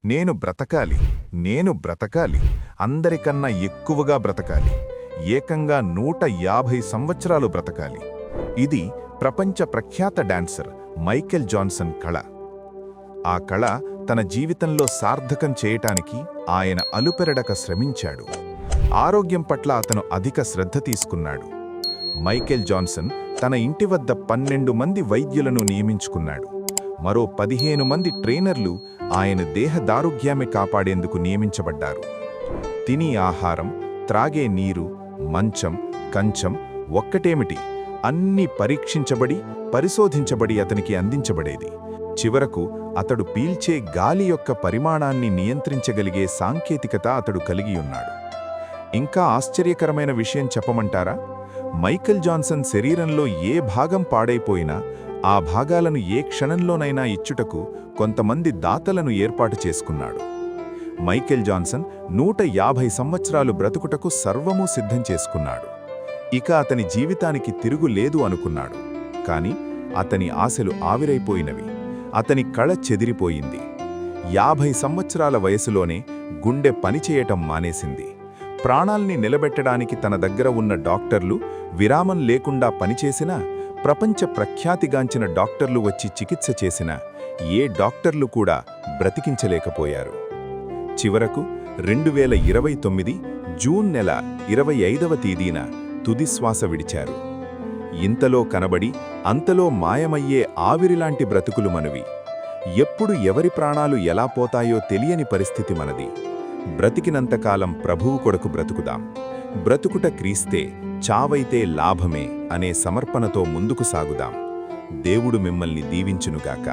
నేను బ్రతకాలి, నేను బ్రతకాలి, అందరికన్నా ఎక్కువగా బ్రతకాలి, ఏకంగా 150 సంవత్సరాలు బ్రతకాలి. ఇది ప్రపంచ ప్రఖ్యాత డాన్సర్ మైకేల్ జాన్సన్ కళ. ఆ కళ తన జీవితంలో సార్థకం చేయటానికి ఆయన అలుపెరడక శ్రమించాడు. ఆరోగ్యం పట్ల అతను అధిక శ్రద్ధ తీసుకున్నాడు. మైకేల్ జాన్సన్ తన ఇంటి వద్ద 12 మంది వైద్యులను నియమించుకున్నాడు. మరో 15 మంది ట్రైనర్లు ఆయన దేహదారుఢ్యాన్ని కాపాడేందుకు నియమించబడ్డారు. తిని ఆహారం, త్రాగే నీరు, మంచం, కంచం ఒక్కటేమిటి, అన్నీ పరీక్షించబడి పరిశోధించబడి అతనికి అందించబడేది. చివరకు అతడు పీల్చే గాలి యొక్క పరిమాణాన్ని నియంత్రించగలిగే సాంకేతికత అతడు కలిగియున్నాడు. ఇంకా ఆశ్చర్యకరమైన విషయం చెప్పమంటారా? మైకేల్ జాన్సన్ శరీరంలో ఏ భాగం పాడైపోయినా ఆ భాగాలను ఏ క్షణంలోనైనా ఇచ్చుటకు కొంతమంది దాతలను ఏర్పాటు చేసుకున్నాడు. మైకేల్ జాన్సన్ 150 సంవత్సరాలు బ్రతుకుటకు సర్వమూ సిద్ధం చేసుకున్నాడు. ఇక అతని జీవితానికి తిరుగు లేదు అనుకున్నాడు. కాని అతని ఆశలు ఆవిరైపోయినవి. అతని కళ చెదిరిపోయింది. 50 సంవత్సరాల వయసులోనే గుండె పనిచేయటం మానేసింది. ప్రాణాల్ని నిలబెట్టడానికి తన దగ్గర ఉన్న డాక్టర్లు విరామం లేకుండా పనిచేసినా, ప్రపంచ ప్రఖ్యాతిగాంచిన డాక్టర్లు వచ్చి చికిత్స చేసినా ఏ డాక్టర్లు కూడా బ్రతికించలేకపోయారు. చివరకు 2029 జూన్ నెల 25వ తేదీన తుది శ్వాస విడిచారు. ఇంతలో కనబడి అంతలో మాయమయ్యే ఆవిరిలాంటి బ్రతుకులు మనవి. ఎప్పుడు ఎవరి ప్రాణాలు ఎలా పోతాయో తెలియని పరిస్థితి మనది. బ్రతికినంతకాలం ప్రభువు కొరకు బ్రతుకుదాం. బ్రతుకుట క్రీస్తే, చావైతే లాభమే అనే సమర్పణతో ముందుకు సాగుదాం. దేవుడు మిమ్మల్ని దీవించునుగాక.